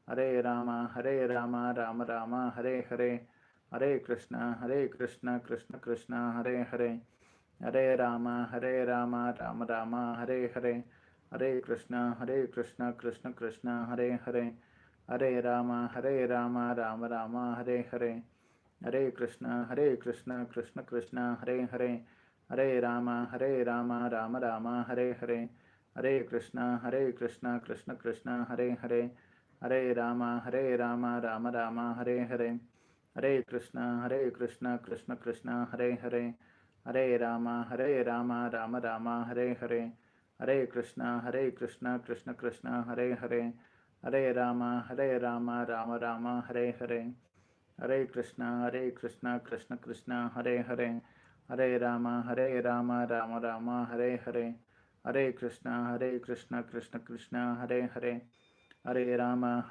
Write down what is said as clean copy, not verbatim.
Hare Ram Ram Ram Hare Hare, Hare Krishna Krishna Krishna Hare Hare, Hare Ram Ram Ram Hare Hare, Hare Krishna Krishna Krishna Hare Hare, Hare Ram Ram Ram Hare Hare, Hare Krishna Krishna Krishna Hare Hare, Hare Ram Ram Ram Hare Hare, Hare Krishna Krishna Krishna Hare Hare, Hare Ram Ram Ram Hare Hare, Hare Krishna Krishna Krishna Hare Hare, Hare Ram Ram Ram Hare Hare, Hare Krishna Krishna Krishna Hare Hare, Hare Ram Ram Ram Hare Hare, Hare Krishna Krishna Krishna Hare Hare, Hare Ram Ram Ram Hare Hare, Hare Krishna Krishna Krishna Hare Hare, Hare Ram